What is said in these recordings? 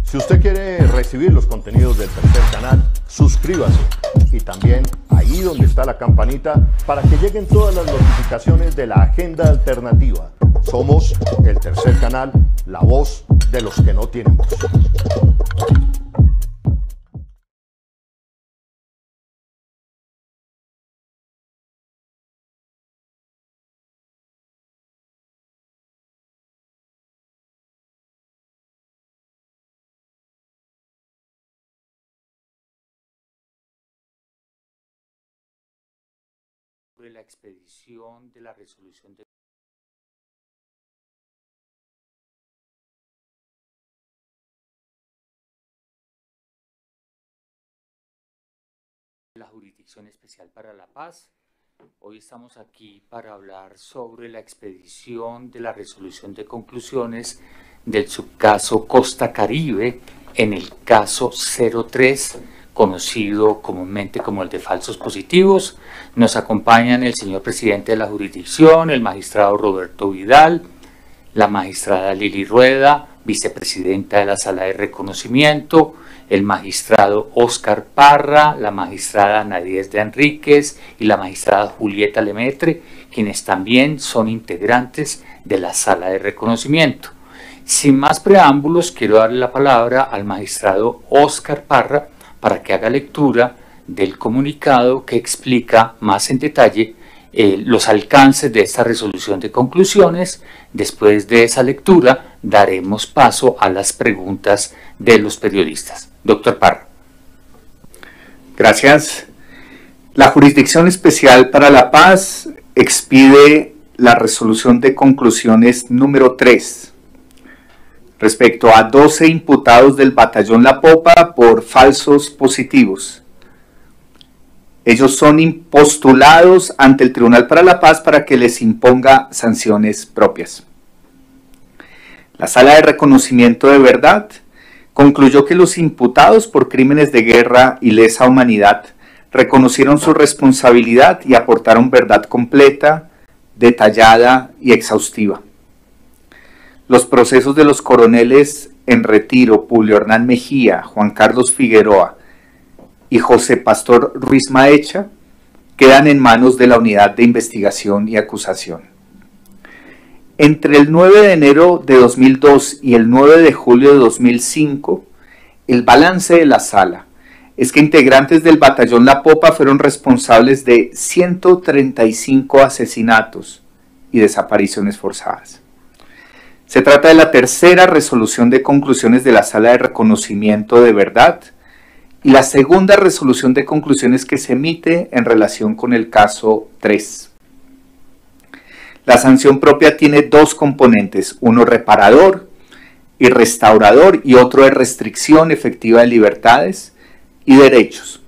Si usted quiere recibir los contenidos del Tercer Canal, suscríbase y también ahí donde está la campanita para que lleguen todas las notificaciones de la agenda alternativa. Somos el Tercer Canal, la voz de los que no tienen voz. Sobre la expedición de la resolución de la Jurisdicción Especial para la Paz. Hoy estamos aquí para hablar sobre la expedición de la resolución de conclusiones del subcaso Costa Caribe en el caso 03, conocido comúnmente como el de falsos positivos. Nos acompañan el señor presidente de la jurisdicción, el magistrado Roberto Vidal, la magistrada Lili Rueda, vicepresidenta de la Sala de Reconocimiento, el magistrado Óscar Parra, la magistrada Nadies de Enríquez y la magistrada Julieta Lemetre, quienes también son integrantes de la Sala de Reconocimiento. Sin más preámbulos, quiero darle la palabra al magistrado Óscar Parra para que haga lectura del comunicado que explica más en detalle los alcances de esta resolución de conclusiones. Después de esa lectura daremos paso a las preguntas de los periodistas. Doctor Parra. Gracias. La Jurisdicción Especial para la Paz expide la resolución de conclusiones número 3 respecto a 12 imputados del Batallón La Popa por falsos positivos. Ellos son postulados ante el Tribunal para la Paz para que les imponga sanciones propias. La Sala de Reconocimiento de Verdad concluyó que los imputados por crímenes de guerra y lesa humanidad reconocieron su responsabilidad y aportaron verdad completa, detallada y exhaustiva. Los procesos de los coroneles en retiro Publio Hernán Mejía, Juan Carlos Figueroa y José Pastor Ruiz Maecha quedan en manos de la Unidad de Investigación y Acusación. Entre el 9 de enero de 2002 y el 9 de julio de 2005, el balance de la Sala es que integrantes del Batallón La Popa fueron responsables de 135 asesinatos y desapariciones forzadas. Se trata de la tercera resolución de conclusiones de la Sala de Reconocimiento de Verdad y la segunda resolución de conclusiones que se emite en relación con el caso 3. La sanción propia tiene dos componentes, uno reparador y restaurador y otro de restricción efectiva de libertades y derechos,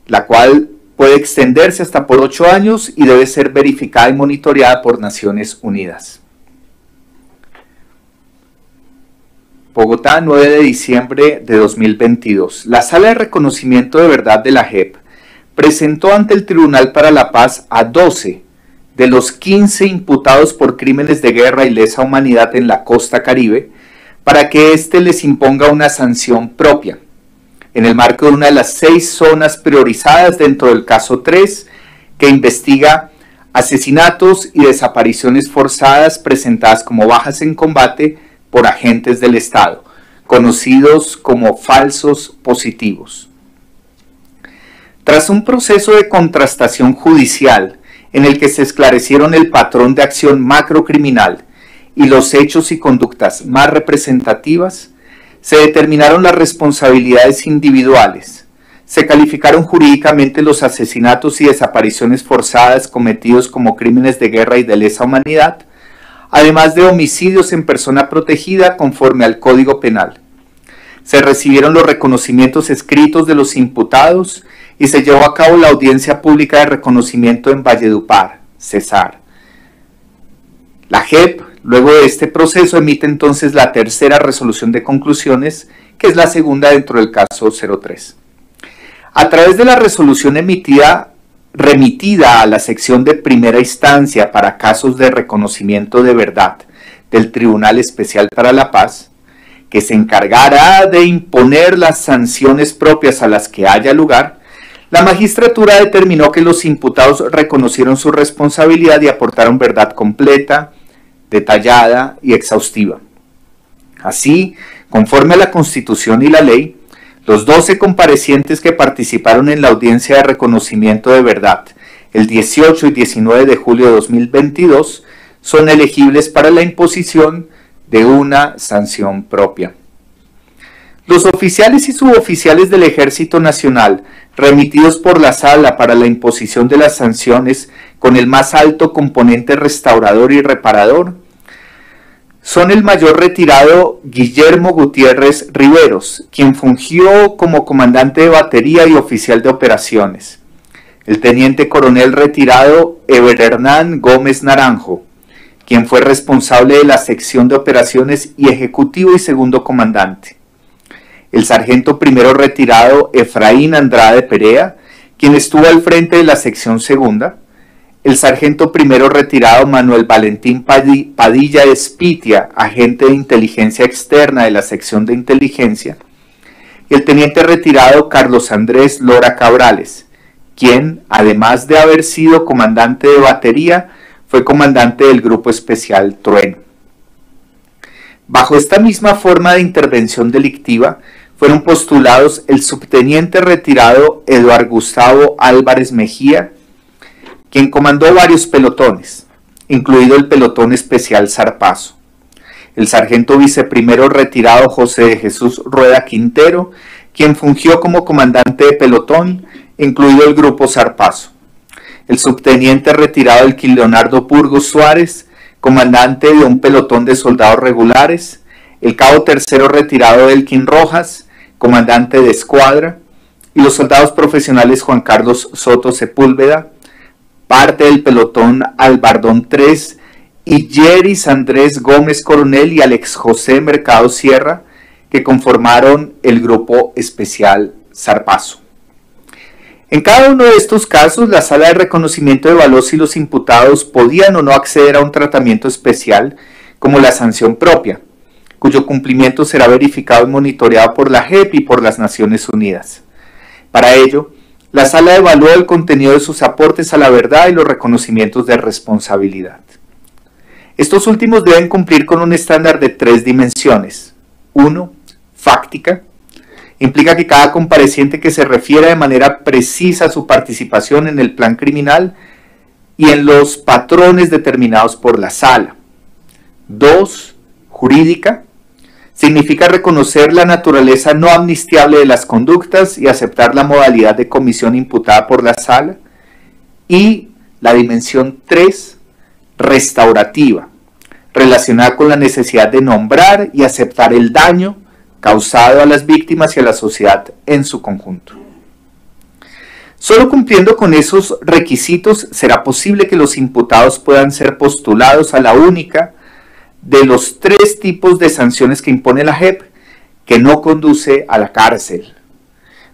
la cual puede extenderse hasta por 8 años y debe ser verificada y monitoreada por Naciones Unidas. Bogotá, 9 de diciembre de 2022. La Sala de Reconocimiento de Verdad de la JEP presentó ante el Tribunal para la Paz a 12 de los 15 imputados por crímenes de guerra y lesa humanidad en la costa Caribe para que éste les imponga una sanción propia, en el marco de una de las 6 zonas priorizadas dentro del caso 3, que investiga asesinatos y desapariciones forzadas presentadas como bajas en combate por agentes del Estado, conocidos como falsos positivos. Tras un proceso de contrastación judicial en el que se esclarecieron el patrón de acción macrocriminal y los hechos y conductas más representativas, se determinaron las responsabilidades individuales, se calificaron jurídicamente los asesinatos y desapariciones forzadas cometidos como crímenes de guerra y de lesa humanidad, además de homicidios en persona protegida conforme al Código Penal. Se recibieron los reconocimientos escritos de los imputados y se llevó a cabo la audiencia pública de reconocimiento en Valledupar, Cesar. La JEP, luego de este proceso, emite entonces la tercera resolución de conclusiones, que es la segunda dentro del caso 03. A través de la resolución remitida a la sección de primera instancia para casos de reconocimiento de verdad del Tribunal Especial para la Paz, que se encargará de imponer las sanciones propias a las que haya lugar, la magistratura determinó que los imputados reconocieron su responsabilidad y aportaron verdad completa, detallada y exhaustiva. Así, conforme a la Constitución y la ley, los 12 comparecientes que participaron en la audiencia de reconocimiento de verdad el 18 y 19 de julio de 2022 son elegibles para la imposición de una sanción propia. Los oficiales y suboficiales del Ejército Nacional remitidos por la Sala para la imposición de las sanciones con el más alto componente restaurador y reparador son el mayor retirado Guillermo Gutiérrez Riveros, quien fungió como comandante de batería y oficial de operaciones, el teniente coronel retirado Eber Hernán Gómez Naranjo, quien fue responsable de la sección de operaciones y ejecutivo y segundo comandante, el sargento primero retirado Efraín Andrade Perea, quien estuvo al frente de la sección segunda, el sargento primero retirado Manuel Valentín Padilla Espitia, agente de inteligencia externa de la sección de inteligencia, y el teniente retirado Carlos Andrés Lora Cabrales, quien, además de haber sido comandante de batería, fue comandante del Grupo Especial Trueno. Bajo esta misma forma de intervención delictiva, fueron postulados el subteniente retirado Eduardo Gustavo Álvarez Mejía, quien comandó varios pelotones, incluido el pelotón especial Zarpazo, el sargento viceprimero retirado José de Jesús Rueda Quintero, quien fungió como comandante de pelotón, incluido el grupo Zarpazo, el subteniente retirado Elkin Leonardo Burgos Suárez, comandante de un pelotón de soldados regulares, el cabo tercero retirado Elkin Rojas, comandante de escuadra, y los soldados profesionales Juan Carlos Soto Sepúlveda, parte del pelotón Albardón 3, y Yeris Andrés Gómez Coronel y Alex José Mercado Sierra, que conformaron el grupo especial Zarpazo. En cada uno de estos casos, la Sala de Reconocimiento evaluó si los imputados podían o no acceder a un tratamiento especial como la sanción propia, cuyo cumplimiento será verificado y monitoreado por la JEP y por las Naciones Unidas. Para ello, la Sala evaluó el contenido de sus aportes a la verdad y los reconocimientos de responsabilidad. Estos últimos deben cumplir con un estándar de 3 dimensiones. 1. Fáctica. Implica que cada compareciente que se refiera de manera precisa a su participación en el plan criminal y en los patrones determinados por la Sala. 2. Jurídica. Significa reconocer la naturaleza no amnistiable de las conductas y aceptar la modalidad de comisión imputada por la Sala. Y la dimensión 3, restaurativa, relacionada con la necesidad de nombrar y aceptar el daño causado a las víctimas y a la sociedad en su conjunto. Solo cumpliendo con esos requisitos será posible que los imputados puedan ser postulados a la única de los 3 tipos de sanciones que impone la JEP, que no conduce a la cárcel,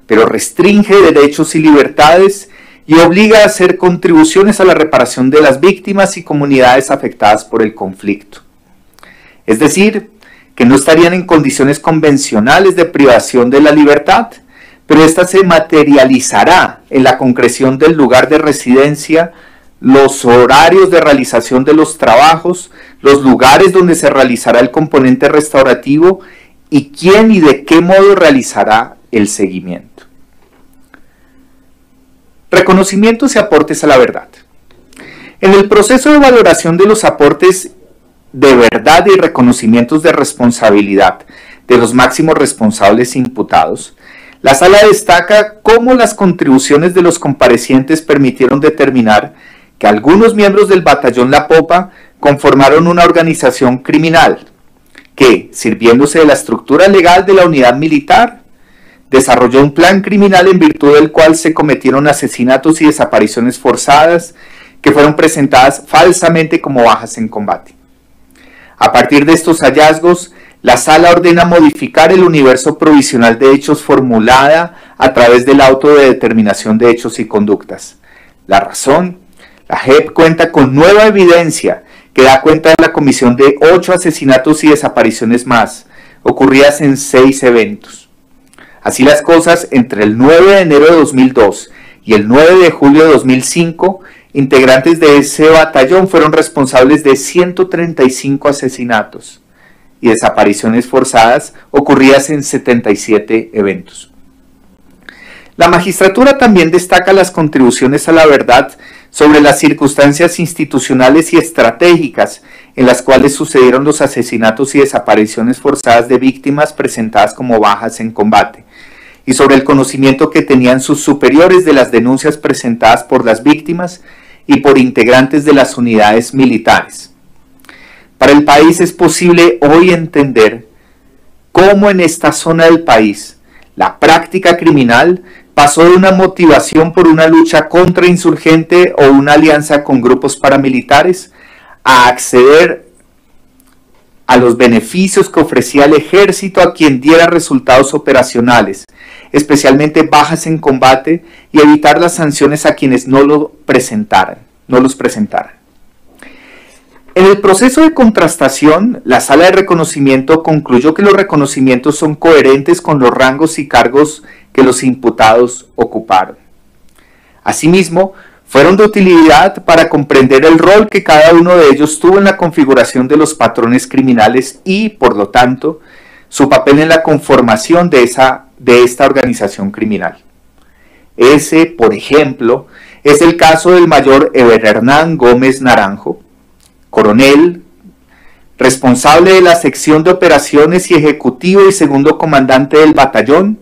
pero restringe derechos y libertades y obliga a hacer contribuciones a la reparación de las víctimas y comunidades afectadas por el conflicto. Es decir, que no estarían en condiciones convencionales de privación de la libertad, pero ésta se materializará en la concreción del lugar de residencia, los horarios de realización de los trabajos, los lugares donde se realizará el componente restaurativo y quién y de qué modo realizará el seguimiento. Reconocimientos y aportes a la verdad. En el proceso de valoración de los aportes de verdad y reconocimientos de responsabilidad de los máximos responsables imputados, la Sala destaca cómo las contribuciones de los comparecientes permitieron determinar que algunos miembros del batallón La Popa conformaron una organización criminal que, sirviéndose de la estructura legal de la unidad militar, desarrolló un plan criminal en virtud del cual se cometieron asesinatos y desapariciones forzadas que fueron presentadas falsamente como bajas en combate. A partir de estos hallazgos, la Sala ordena modificar el universo provisional de hechos formulada a través del auto de determinación de hechos y conductas. La razón: la JEP cuenta con nueva evidencia que da cuenta de la comisión de 8 asesinatos y desapariciones más, ocurridas en 6 eventos. Así las cosas, entre el 9 de enero de 2002 y el 9 de julio de 2005, integrantes de ese batallón fueron responsables de 135 asesinatos y desapariciones forzadas ocurridas en 77 eventos. La magistratura también destaca las contribuciones a la verdad sobre las circunstancias institucionales y estratégicas en las cuales sucedieron los asesinatos y desapariciones forzadas de víctimas presentadas como bajas en combate, y sobre el conocimiento que tenían sus superiores de las denuncias presentadas por las víctimas y por integrantes de las unidades militares. Para el país es posible hoy entender cómo en esta zona del país la práctica criminal pasó de una motivación por una lucha contrainsurgente o una alianza con grupos paramilitares a acceder a los beneficios que ofrecía el ejército a quien diera resultados operacionales, especialmente bajas en combate, y evitar las sanciones a quienes no los presentaran. En el proceso de contrastación, la sala de reconocimiento concluyó que los reconocimientos son coherentes con los rangos y cargos que los imputados ocuparon. Asimismo, fueron de utilidad para comprender el rol que cada uno de ellos tuvo en la configuración de los patrones criminales y, por lo tanto, su papel en la conformación de esta organización criminal. Ese, por ejemplo, es el caso del mayor Eber Hernán Gómez Naranjo, coronel, responsable de la sección de operaciones y ejecutivo y segundo comandante del batallón,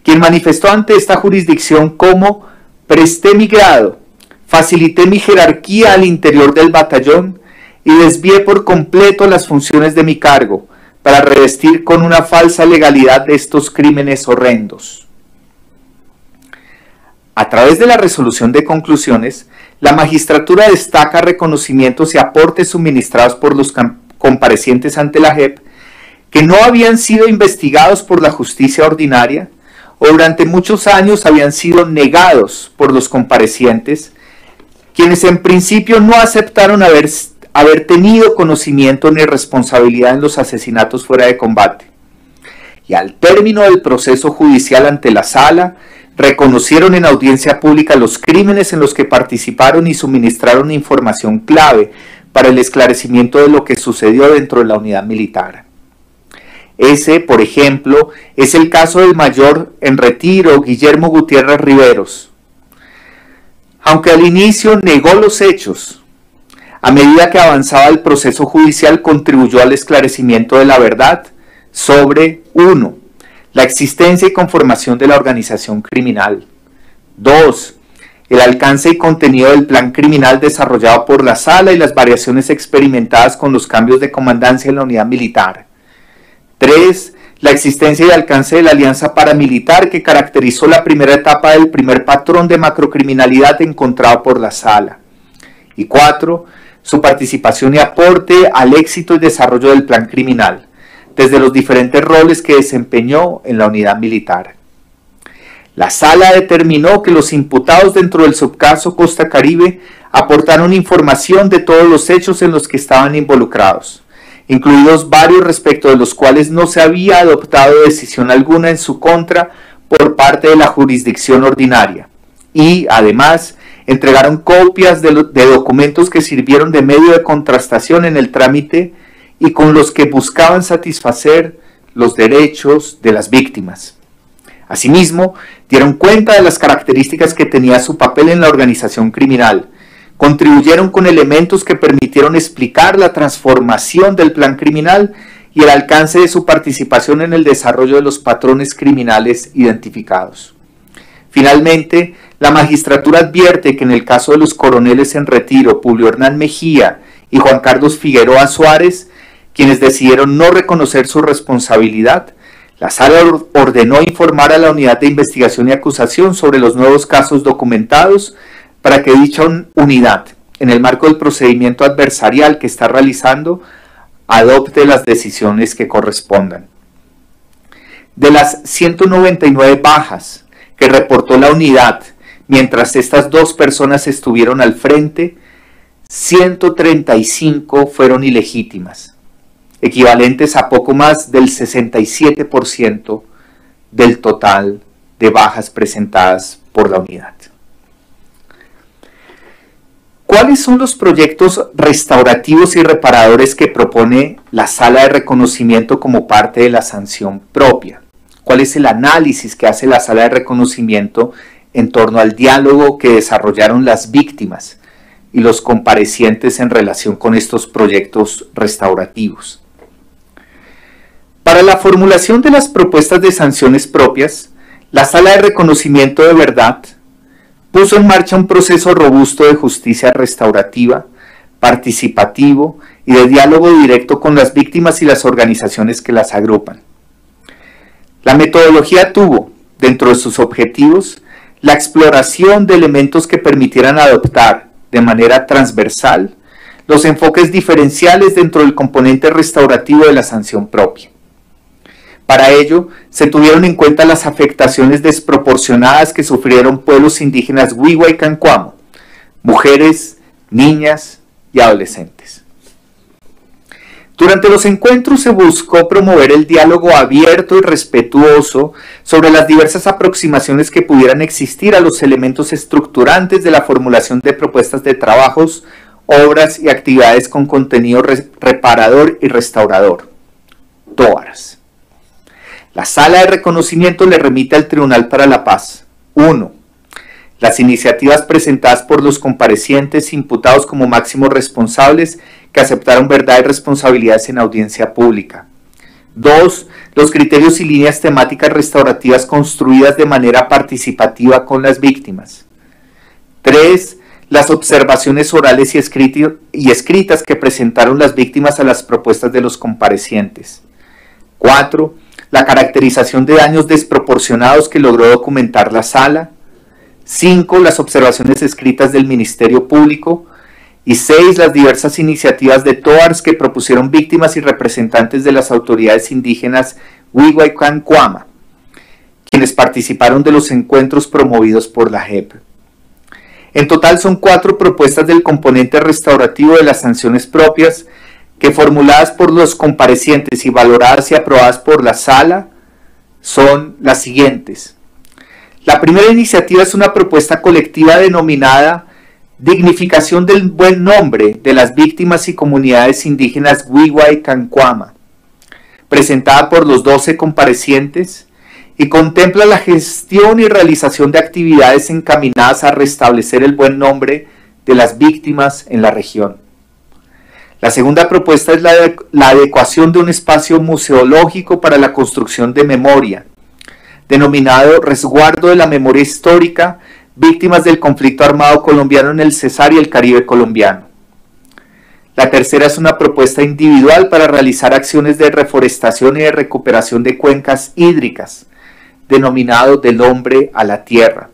quien manifestó ante esta jurisdicción como: presté mi grado, facilité mi jerarquía al interior del batallón y desvié por completo las funciones de mi cargo para revestir con una falsa legalidad de estos crímenes horrendos. A través de la resolución de conclusiones, la magistratura destaca reconocimientos y aportes suministrados por los comparecientes ante la JEP que no habían sido investigados por la justicia ordinaria o durante muchos años habían sido negados por los comparecientes, quienes en principio no aceptaron haber tenido conocimiento ni responsabilidad en los asesinatos fuera de combate. Y al término del proceso judicial ante la sala, reconocieron en audiencia pública los crímenes en los que participaron y suministraron información clave para el esclarecimiento de lo que sucedió dentro de la unidad militar. Ese, por ejemplo, es el caso del mayor en retiro Guillermo Gutiérrez Riveros. Aunque al inicio negó los hechos, a medida que avanzaba el proceso judicial contribuyó al esclarecimiento de la verdad sobre 1. La existencia y conformación de la organización criminal. 2. El alcance y contenido del plan criminal desarrollado por la sala y las variaciones experimentadas con los cambios de comandancia en la unidad militar. 3. La existencia y alcance de la alianza paramilitar que caracterizó la primera etapa del primer patrón de macrocriminalidad encontrado por la sala. Y 4. Su participación y aporte al éxito y desarrollo del plan criminal, desde los diferentes roles que desempeñó en la unidad militar. La sala determinó que los imputados dentro del subcaso Costa Caribe aportaron información de todos los hechos en los que estaban involucrados, incluidos varios respecto de los cuales no se había adoptado decisión alguna en su contra por parte de la jurisdicción ordinaria, y además entregaron copias de documentos que sirvieron de medio de contrastación en el trámite y con los que buscaban satisfacer los derechos de las víctimas. Asimismo, dieron cuenta de las características que tenía su papel en la organización criminal, contribuyeron con elementos que permitieron explicar la transformación del plan criminal y el alcance de su participación en el desarrollo de los patrones criminales identificados. Finalmente, la magistratura advierte que en el caso de los coroneles en retiro Publio Hernán Mejía y Juan Carlos Figueroa Suárez, quienes decidieron no reconocer su responsabilidad, la sala ordenó informar a la Unidad de Investigación y Acusación sobre los nuevos casos documentados para que dicha unidad, en el marco del procedimiento adversarial que está realizando, adopte las decisiones que correspondan. De las 199 bajas que reportó la unidad mientras estas dos personas estuvieron al frente, 135 fueron ilegítimas. equivalentes a poco más del 67% del total de bajas presentadas por la unidad. ¿Cuáles son los proyectos restaurativos y reparadores que propone la Sala de Reconocimiento como parte de la sanción propia? ¿Cuál es el análisis que hace la Sala de Reconocimiento en torno al diálogo que desarrollaron las víctimas y los comparecientes en relación con estos proyectos restaurativos? Para la formulación de las propuestas de sanciones propias, la Sala de Reconocimiento de Verdad puso en marcha un proceso robusto de justicia restaurativa, participativo y de diálogo directo con las víctimas y las organizaciones que las agrupan. La metodología tuvo, dentro de sus objetivos, la exploración de elementos que permitieran adoptar de manera transversal los enfoques diferenciales dentro del componente restaurativo de la sanción propia. Para ello, se tuvieron en cuenta las afectaciones desproporcionadas que sufrieron pueblos indígenas Wiwa y Cancuamo, mujeres, niñas y adolescentes. Durante los encuentros se buscó promover el diálogo abierto y respetuoso sobre las diversas aproximaciones que pudieran existir a los elementos estructurantes de la formulación de propuestas de trabajos, obras y actividades con contenido reparador y restaurador, TOARS. La Sala de Reconocimiento le remite al Tribunal para la Paz: 1. Las iniciativas presentadas por los comparecientes imputados como máximos responsables que aceptaron verdad y responsabilidades en audiencia pública. 2. Los criterios y líneas temáticas restaurativas construidas de manera participativa con las víctimas. 3. Las observaciones orales y escritas que presentaron las víctimas a las propuestas de los comparecientes. 4. La caracterización de daños desproporcionados que logró documentar la Sala. 5. Las observaciones escritas del Ministerio Público. Y 6. Las diversas iniciativas de TOARS que propusieron víctimas y representantes de las autoridades indígenas Wiwa y Cancuamo, quienes participaron de los encuentros promovidos por la JEP. En total son 4 propuestas del componente restaurativo de las sanciones propias que, formuladas por los comparecientes y valoradas y aprobadas por la Sala, son las siguientes. La primera iniciativa es una propuesta colectiva denominada Dignificación del Buen Nombre de las Víctimas y Comunidades Indígenas Wiwa y Cancuamo, presentada por los 12 comparecientes, y contempla la gestión y realización de actividades encaminadas a restablecer el buen nombre de las víctimas en la región. La segunda propuesta es la adecuación de un espacio museológico para la construcción de memoria, denominado Resguardo de la Memoria Histórica, Víctimas del Conflicto Armado Colombiano en el Cesar y el Caribe Colombiano. La tercera es una propuesta individual para realizar acciones de reforestación y de recuperación de cuencas hídricas, denominado Del Hombre a la Tierra.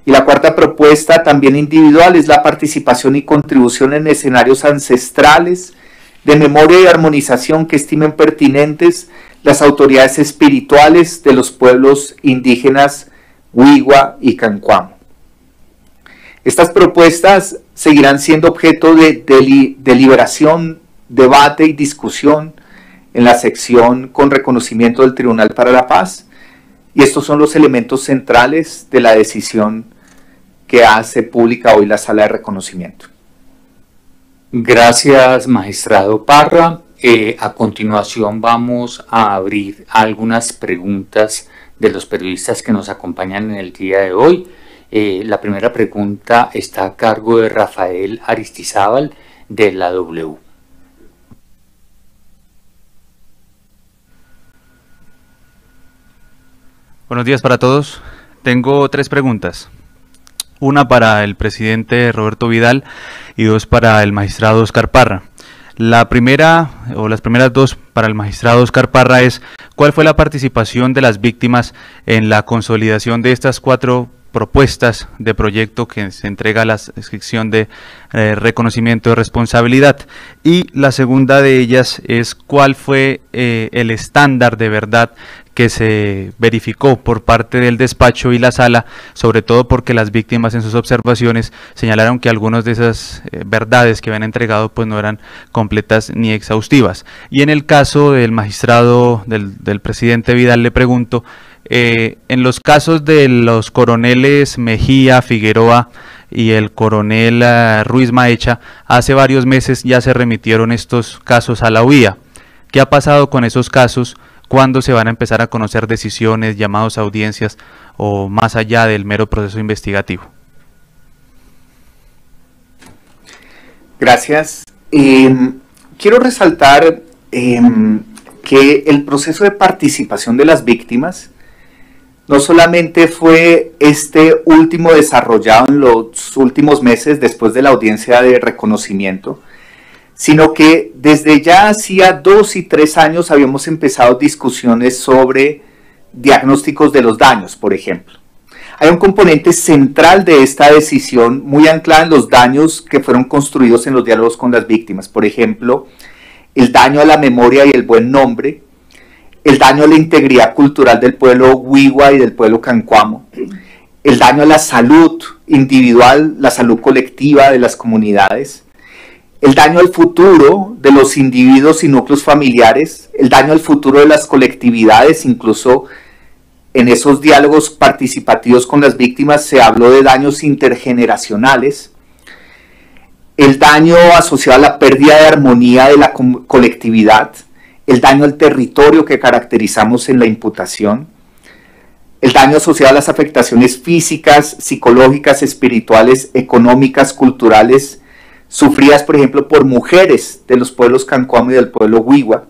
Y la cuarta propuesta, también individual, es la participación y contribución en escenarios ancestrales de memoria y armonización que estimen pertinentes las autoridades espirituales de los pueblos indígenas Wiwa y Cancuamo. Estas propuestas seguirán siendo objeto de deliberación, debate y discusión en la sección con reconocimiento del Tribunal para la Paz, y estos son los elementos centrales de la decisión que hace pública hoy la Sala de Reconocimiento. Gracias, magistrado Parra. A continuación vamos a abrir algunas preguntas de los periodistas que nos acompañan en el día de hoy. La primera pregunta está a cargo de Rafael Aristizábal de la W. Buenos días para todos. Tengo 3 preguntas. Una para el presidente Roberto Vidal y 2 para el magistrado Oscar Parra. La primera, o las primeras 2 para el magistrado Oscar Parra, es: ¿cuál fue la participación de las víctimas en la consolidación de estas 4 propuestas de proyecto que se entrega a la sección de reconocimiento de responsabilidad. Y la segunda de ellas es cuál fue el estándar de verdad que se verificó por parte del despacho y la sala, sobre todo porque las víctimas en sus observaciones señalaron que algunas de esas verdades que habían entregado pues no eran completas ni exhaustivas. Y en el caso del magistrado, del presidente Vidal, le pregunto, en los casos de los coroneles Mejía, Figueroa y el coronel Ruiz Maecha, hace varios meses ya se remitieron estos casos a la OIA. ¿Qué ha pasado con esos casos? ¿Cuándo se van a empezar a conocer decisiones, llamados a audiencias o más allá del mero proceso investigativo? Gracias. Quiero resaltar que el proceso de participación de las víctimas no solamente fue este último desarrollado en los últimos meses después de la audiencia de reconocimiento, sino que desde ya hacía 2 y 3 años habíamos empezado discusiones sobre diagnósticos de los daños, por ejemplo. Hay un componente central de esta decisión muy anclada en los daños que fueron construidos en los diálogos con las víctimas, por ejemplo, el daño a la memoria y el buen nombre, el daño a la integridad cultural del pueblo Wiwa y del pueblo Cancuamo, el daño a la salud individual, la salud colectiva de las comunidades, el daño al futuro de los individuos y núcleos familiares, el daño al futuro de las colectividades, incluso en esos diálogos participativos con las víctimas se habló de daños intergeneracionales, el daño asociado a la pérdida de armonía de la colectividad, el daño al territorio que caracterizamos en la imputación, el daño asociado a las afectaciones físicas, psicológicas, espirituales, económicas, culturales, sufridas, por ejemplo, por mujeres de los pueblos Cancuamo y del pueblo Wiwa.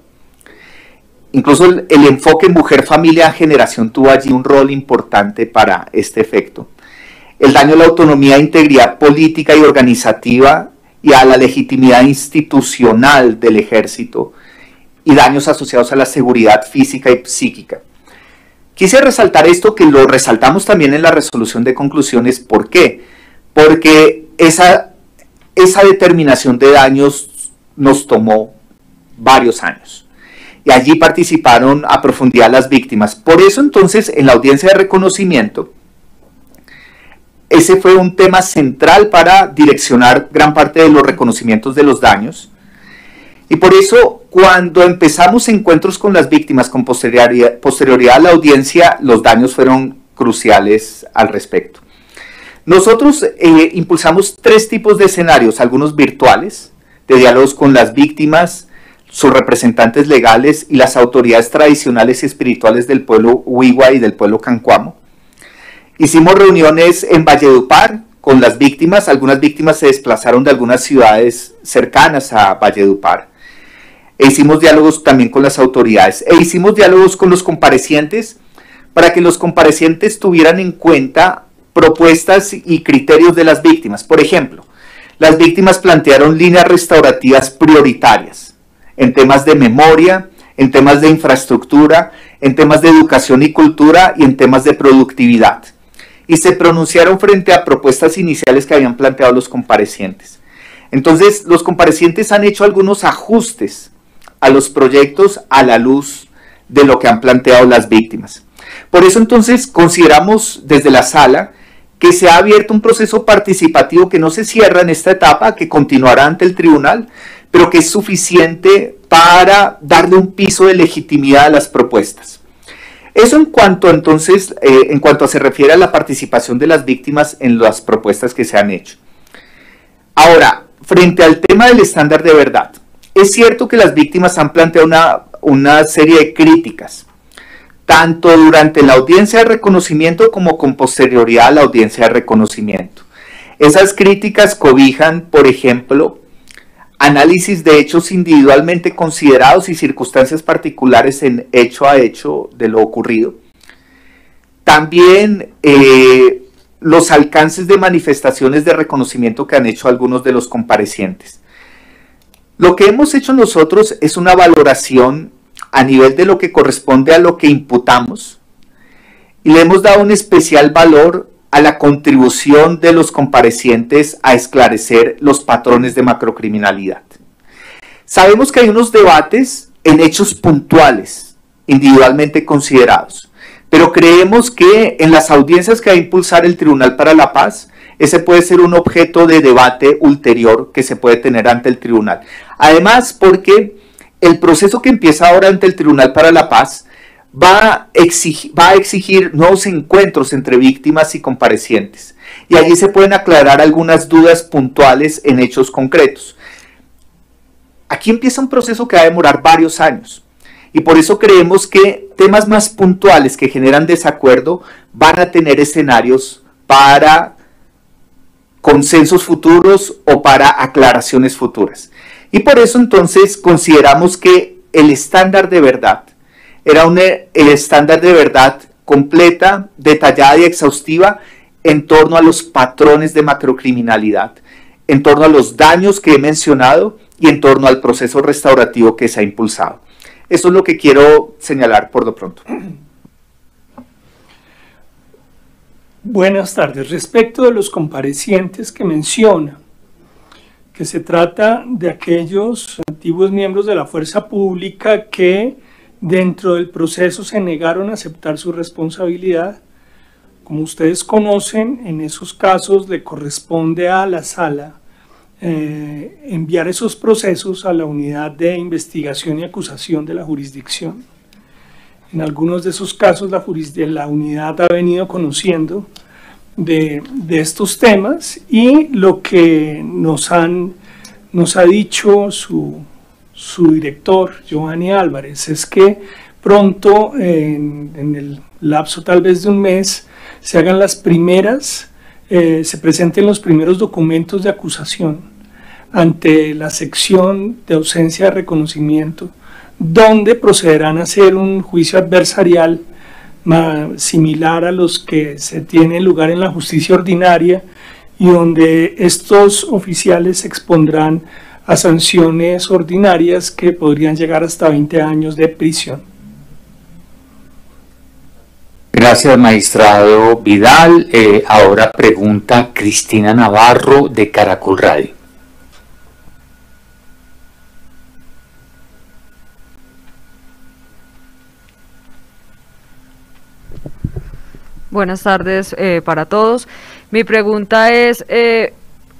Incluso el enfoque mujer, familia, generación tuvo allí un rol importante para este efecto. El daño a la autonomía e integridad política y organizativa y a la legitimidad institucional del ejército, y daños asociados a la seguridad física y psíquica. Quise resaltar esto, que lo resaltamos también en la resolución de conclusiones. ¿Por qué? Porque esa determinación de daños nos tomó varios años. Y allí participaron a profundidad las víctimas. Por eso entonces en la audiencia de reconocimiento, ese fue un tema central para direccionar gran parte de los reconocimientos de los daños. Y por eso, cuando empezamos encuentros con las víctimas con posterioridad a la audiencia, los daños fueron cruciales al respecto. Nosotros impulsamos 3 tipos de escenarios, algunos virtuales, de diálogos con las víctimas, sus representantes legales y las autoridades tradicionales y espirituales del pueblo Wiwa y del pueblo Cancuamo. Hicimos reuniones en Valledupar con las víctimas. Algunas víctimas se desplazaron de algunas ciudades cercanas a Valledupar. Hicimos diálogos también con las autoridades. Hicimos diálogos con los comparecientes para que los comparecientes tuvieran en cuenta propuestas y criterios de las víctimas. Por ejemplo, las víctimas plantearon líneas restaurativas prioritarias en temas de memoria, en temas de infraestructura, en temas de educación y cultura y en temas de productividad. Y se pronunciaron frente a propuestas iniciales que habían planteado los comparecientes. Entonces, los comparecientes han hecho algunos ajustes a los proyectos a la luz de lo que han planteado las víctimas. Por eso entonces consideramos desde la sala que se ha abierto un proceso participativo que no se cierra en esta etapa, que continuará ante el tribunal, pero que es suficiente para darle un piso de legitimidad a las propuestas. Eso en cuanto entonces, en cuanto se refiere a la participación de las víctimas en las propuestas que se han hecho. Ahora, frente al tema del estándar de verdad, es cierto que las víctimas han planteado una serie de críticas, tanto durante la audiencia de reconocimiento como con posterioridad a la audiencia de reconocimiento. Esas críticas cobijan, por ejemplo, análisis de hechos individualmente considerados y circunstancias particulares en hecho a hecho de lo ocurrido. También los alcances de manifestaciones de reconocimiento que han hecho algunos de los comparecientes. Lo que hemos hecho nosotros es una valoración a nivel de lo que corresponde a lo que imputamos y le hemos dado un especial valor a la contribución de los comparecientes a esclarecer los patrones de macrocriminalidad. Sabemos que hay unos debates en hechos puntuales, individualmente considerados, pero creemos que en las audiencias que va a impulsar el Tribunal para la Paz, ese puede ser un objeto de debate ulterior que se puede tener ante el tribunal. Además, porque el proceso que empieza ahora ante el Tribunal para la Paz va a exigir nuevos encuentros entre víctimas y comparecientes. Y allí se pueden aclarar algunas dudas puntuales en hechos concretos. Aquí empieza un proceso que va a demorar varios años. Y por eso creemos que temas más puntuales que generan desacuerdo van a tener escenarios para consensos futuros o para aclaraciones futuras. Y por eso entonces consideramos que el estándar de verdad era el estándar de verdad completa, detallada y exhaustiva en torno a los patrones de macrocriminalidad, en torno a los daños que he mencionado y en torno al proceso restaurativo que se ha impulsado. Eso es lo que quiero señalar por lo pronto. Buenas tardes. Respecto de los comparecientes que menciona, que se trata de aquellos antiguos miembros de la fuerza pública que dentro del proceso se negaron a aceptar su responsabilidad. Como ustedes conocen, en esos casos le corresponde a la sala enviar esos procesos a la unidad de investigación y acusación de la jurisdicción. En algunos de esos casos la unidad ha venido conociendo de estos temas, y lo que nos ha dicho su director, Giovanni Álvarez, es que pronto, en el lapso tal vez de un mes, se hagan las primeras, se presenten los primeros documentos de acusación ante la sección de ausencia de reconocimiento, donde procederán a hacer un juicio adversarial similar a los que se tienen lugar en la justicia ordinaria, y donde estos oficiales se expondrán a sanciones ordinarias que podrían llegar hasta 20 años de prisión. Gracias, magistrado Vidal. Ahora pregunta Cristina Navarro de Caracol Radio. Buenas tardes para todos. Mi pregunta es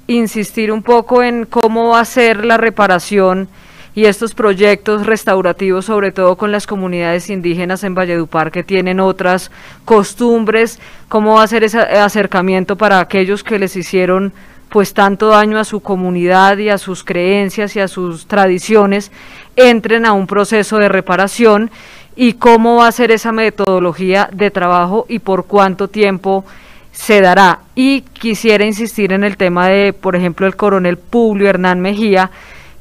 insistir un poco en cómo va a ser la reparación y estos proyectos restaurativos, sobre todo con las comunidades indígenas en Valledupar que tienen otras costumbres. ¿Cómo va a ser ese acercamiento para aquellos que les hicieron pues tanto daño a su comunidad y a sus creencias y a sus tradiciones, entren a un proceso de reparación? ¿Y cómo va a ser esa metodología de trabajo y por cuánto tiempo se dará? Y quisiera insistir en el tema de, por ejemplo, el coronel Publio Hernán Mejía,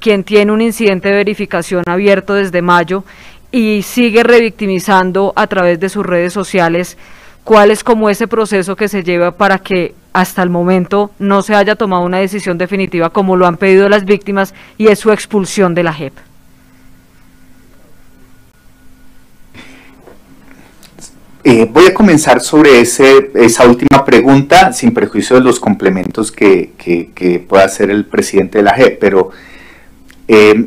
quien tiene un incidente de verificación abierto desde mayo y sigue revictimizando a través de sus redes sociales. ¿Cuál es como ese proceso que se lleva para que hasta el momento no se haya tomado una decisión definitiva como lo han pedido las víctimas, y es su expulsión de la JEP? Voy a comenzar sobre esa última pregunta, sin perjuicio de los complementos que pueda hacer el presidente de la JEP, pero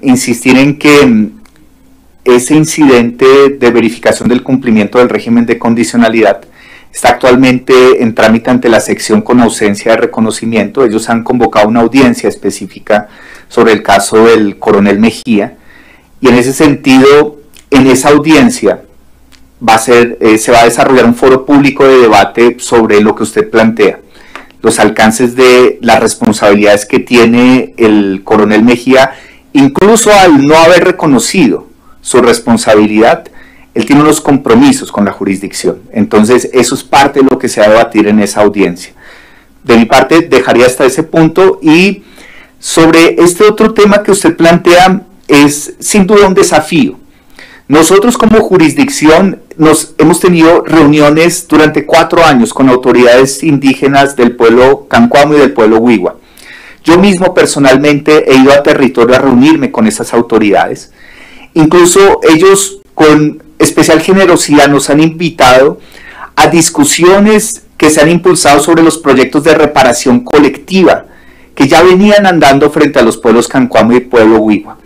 insistir en que ese incidente de verificación del cumplimiento del régimen de condicionalidad está actualmente en trámite ante la sección con ausencia de reconocimiento. Ellos han convocado una audiencia específica sobre el caso del coronel Mejía, y en ese sentido, en esa audiencia se va a desarrollar un foro público de debate sobre lo que usted plantea, los alcances de las responsabilidades que tiene el coronel Mejía, incluso al no haber reconocido su responsabilidad. Él tiene unos compromisos con la jurisdicción. Entonces eso es parte de lo que se va a debatir en esa audiencia. De mi parte dejaría hasta ese punto, y sobre este otro tema que usted plantea, es sin duda un desafío. Nosotros como jurisdicción hemos tenido reuniones durante 4 años con autoridades indígenas del pueblo Cancuamo y del pueblo Wiwa. Yo mismo personalmente he ido a territorio a reunirme con esas autoridades. Incluso ellos con especial generosidad nos han invitado a discusiones que se han impulsado sobre los proyectos de reparación colectiva que ya venían andando frente a los pueblos Cancuamo y pueblo Wiwa.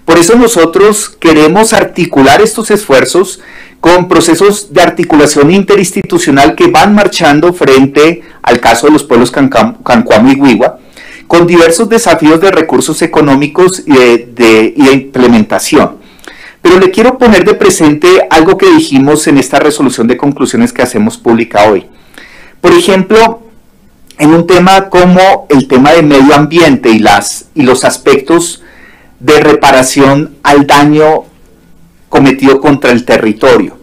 Por eso nosotros queremos articular estos esfuerzos con procesos de articulación interinstitucional que van marchando frente al caso de los pueblos Cancuamo y Wiwa, con diversos desafíos de recursos económicos y de implementación. Pero le quiero poner de presente algo que dijimos en esta resolución de conclusiones que hacemos pública hoy. Por ejemplo, en un tema como el tema de medio ambiente y los aspectos de reparación al daño cometido contra el territorio.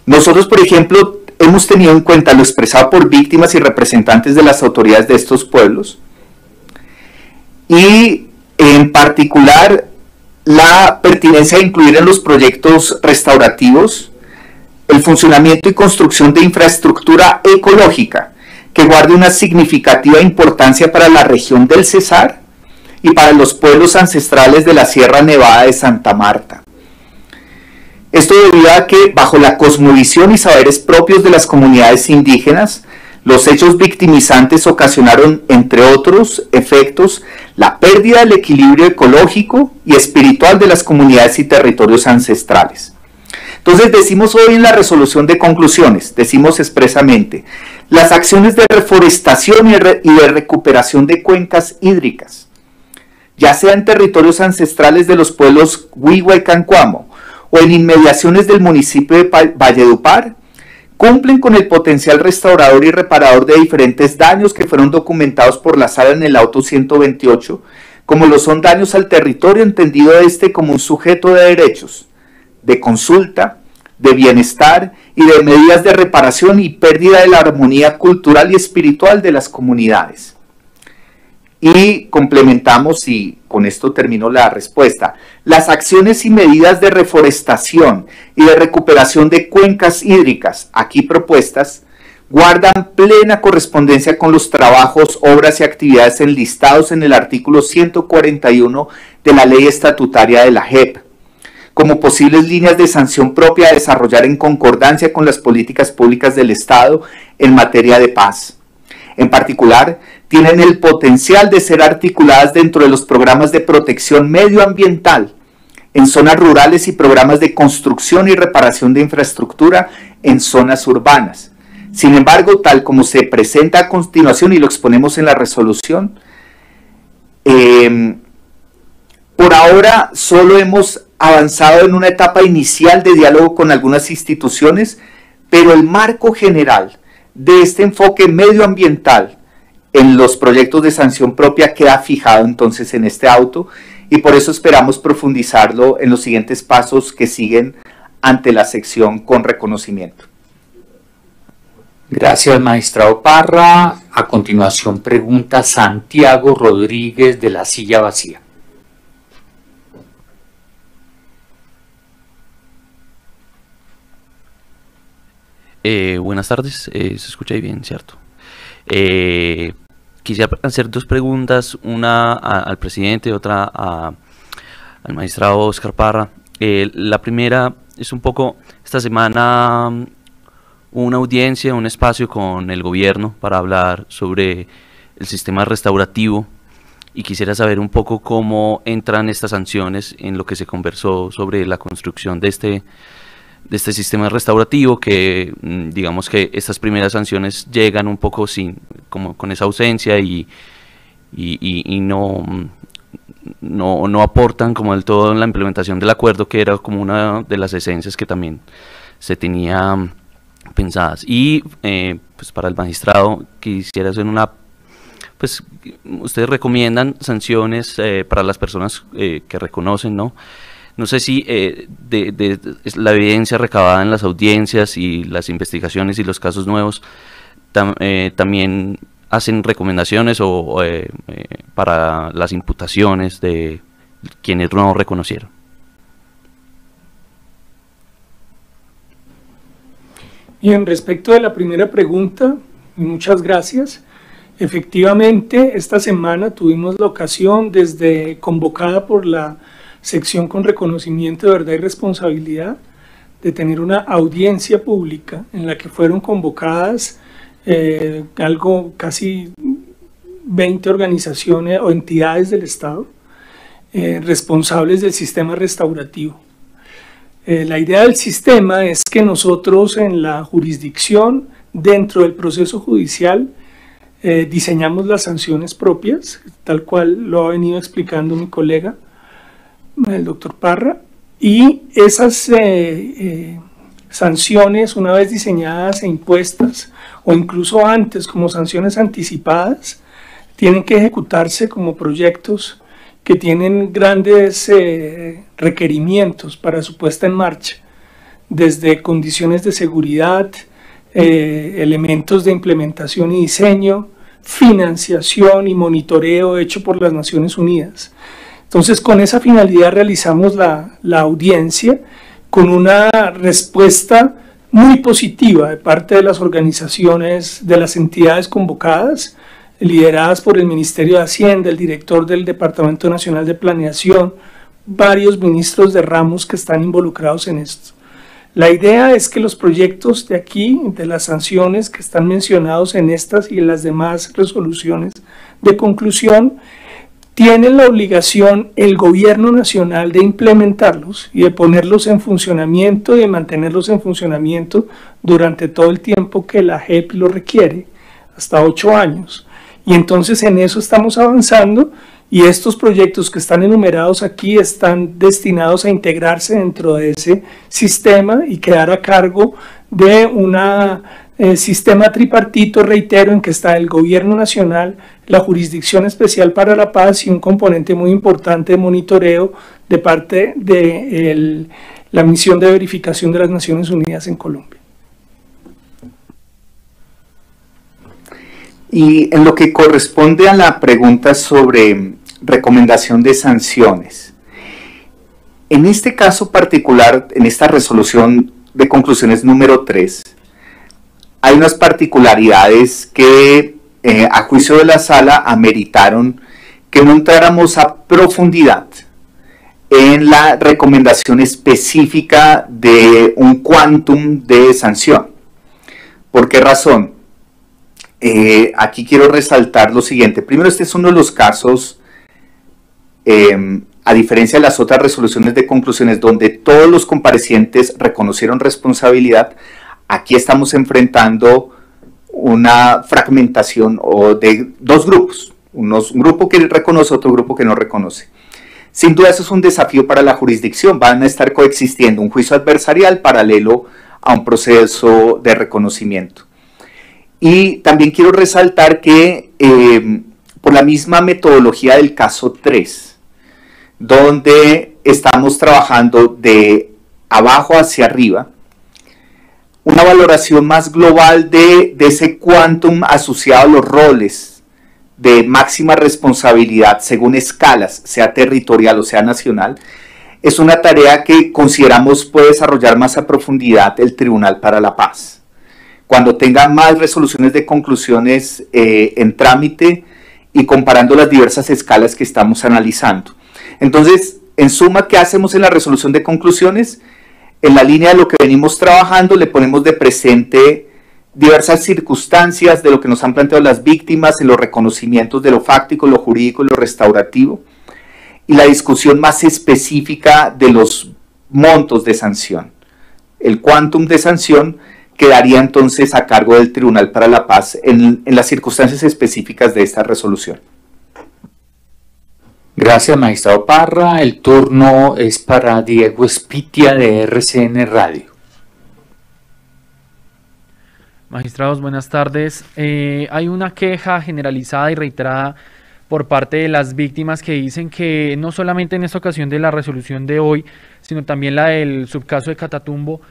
Nosotros, por ejemplo, hemos tenido en cuenta lo expresado por víctimas y representantes de las autoridades de estos pueblos y en particular la pertinencia de incluir en los proyectos restaurativos el funcionamiento y construcción de infraestructura ecológica que guarde una significativa importancia para la región del Cesar y para los pueblos ancestrales de la Sierra Nevada de Santa Marta. Esto debido a que, bajo la cosmovisión y saberes propios de las comunidades indígenas, los hechos victimizantes ocasionaron, entre otros efectos, la pérdida del equilibrio ecológico y espiritual de las comunidades y territorios ancestrales. Entonces decimos hoy en la resolución de conclusiones, decimos expresamente, las acciones de reforestación y de recuperación de cuencas hídricas, ya sea en territorios ancestrales de los pueblos Wiwa y Cancuamo o en inmediaciones del municipio de Valledupar, cumplen con el potencial restaurador y reparador de diferentes daños que fueron documentados por la Sala en el auto 128, como lo son daños al territorio entendido como un sujeto de derechos, de consulta, de bienestar y de medidas de reparación y pérdida de la armonía cultural y espiritual de las comunidades. Y complementamos, y con esto termino la respuesta, las acciones y medidas de reforestación y de recuperación de cuencas hídricas aquí propuestas guardan plena correspondencia con los trabajos, obras y actividades enlistados en el artículo 141 de la Ley Estatutaria de la JEP, como posibles líneas de sanción propia a desarrollar en concordancia con las políticas públicas del Estado en materia de paz. En particular, tienen el potencial de ser articuladas dentro de los programas de protección medioambiental en zonas rurales y programas de construcción y reparación de infraestructura en zonas urbanas. Sin embargo, tal como se presenta a continuación y lo exponemos en la resolución, por ahora solo hemos avanzado en una etapa inicial de diálogo con algunas instituciones, pero el marco general de este enfoque medioambiental en los proyectos de sanción propia queda fijado entonces en este auto y por eso esperamos profundizarlo en los siguientes pasos que siguen ante la sección con reconocimiento. Gracias, magistrado Parra. A continuación pregunta Santiago Rodríguez de la Silla Vacía. Buenas tardes, se escucha bien, ¿cierto? Quisiera hacer dos preguntas, una al presidente, otra al magistrado Oscar Parra. La primera es un poco, esta semana una audiencia, un espacio con el gobierno para hablar sobre el sistema restaurativo y quisiera saber un poco cómo entran estas sanciones en lo que se conversó sobre la construcción de este sistema restaurativo, que digamos que estas primeras sanciones llegan un poco como con esa ausencia y no aportan como del todo en la implementación del acuerdo, que era como una de las esencias que también se tenía pensadas. Y pues para el magistrado quisiera hacer pues ustedes recomiendan sanciones para las personas que reconocen, ¿no? No sé si la evidencia recabada en las audiencias y las investigaciones y los casos nuevos también hacen recomendaciones para las imputaciones de quienes no reconocieron. Bien, respecto de la primera pregunta, muchas gracias. Efectivamente, esta semana tuvimos la ocasión, desde convocada por la sección con reconocimiento de verdad y responsabilidad, de tener una audiencia pública en la que fueron convocadas casi 20 organizaciones o entidades del Estado responsables del sistema restaurativo. La idea del sistema es que nosotros en la jurisdicción, dentro del proceso judicial, diseñamos las sanciones propias, tal cual lo ha venido explicando mi colega, el doctor Parra, y esas sanciones, una vez diseñadas e impuestas, o incluso antes como sanciones anticipadas, tienen que ejecutarse como proyectos que tienen grandes requerimientos para su puesta en marcha, desde condiciones de seguridad, elementos de implementación y diseño, financiación y monitoreo hecho por las Naciones Unidas. Entonces, con esa finalidad realizamos la audiencia con una respuesta muy positiva de parte de las organizaciones, de las entidades convocadas, lideradas por el Ministerio de Hacienda, el director del Departamento Nacional de Planeación, varios ministros de ramos que están involucrados en esto. La idea es que los proyectos de aquí, de las sanciones que están mencionados en estas y en las demás resoluciones de conclusión, tienen la obligación el gobierno nacional de implementarlos y de ponerlos en funcionamiento y de mantenerlos en funcionamiento durante todo el tiempo que la JEP lo requiere, hasta 8 años. Y entonces en eso estamos avanzando, y estos proyectos que están enumerados aquí están destinados a integrarse dentro de ese sistema y quedar a cargo de un sistema tripartito, reitero, en que está el gobierno nacional, la Jurisdicción Especial para la Paz y un componente muy importante de monitoreo de parte de la misión de verificación de las Naciones Unidas en Colombia. Y en lo que corresponde a la pregunta sobre recomendación de sanciones, en este caso particular, en esta resolución de conclusiones número 3, hay unas particularidades que a juicio de la sala ameritaron que no entráramos a profundidad en la recomendación específica de un quantum de sanción. ¿Por qué razón? Aquí quiero resaltar lo siguiente. Primero, este es uno de los casos, a diferencia de las otras resoluciones de conclusiones donde todos los comparecientes reconocieron responsabilidad, aquí estamos enfrentando una fragmentación de dos grupos, un grupo que reconoce, otro grupo que no reconoce. Sin duda eso es un desafío para la jurisdicción, van a estar coexistiendo un juicio adversarial paralelo a un proceso de reconocimiento. Y también quiero resaltar que por la misma metodología del caso 3, donde estamos trabajando de abajo hacia arriba, una valoración más global de ese quantum asociado a los roles de máxima responsabilidad según escalas, sea territorial o sea nacional, es una tarea que consideramos puede desarrollar más a profundidad el Tribunal para la Paz. Cuando tenga más resoluciones de conclusiones en trámite y comparando las diversas escalas que estamos analizando. Entonces, en suma, ¿qué hacemos en la resolución de conclusiones? En la línea de lo que venimos trabajando, le ponemos de presente diversas circunstancias de lo que nos han planteado las víctimas, en los reconocimientos de lo fáctico, lo jurídico y lo restaurativo, y la discusión más específica de los montos de sanción. El quantum de sanción quedaría entonces a cargo del Tribunal para la Paz en las circunstancias específicas de esta resolución. Gracias, magistrado Parra. El turno es para Diego Espitia de RCN Radio. Magistrados, buenas tardes. Hay una queja generalizada y reiterada por parte de las víctimas que dicen que no solamente en esta ocasión de la resolución de hoy, sino también la del subcaso de Catatumbo,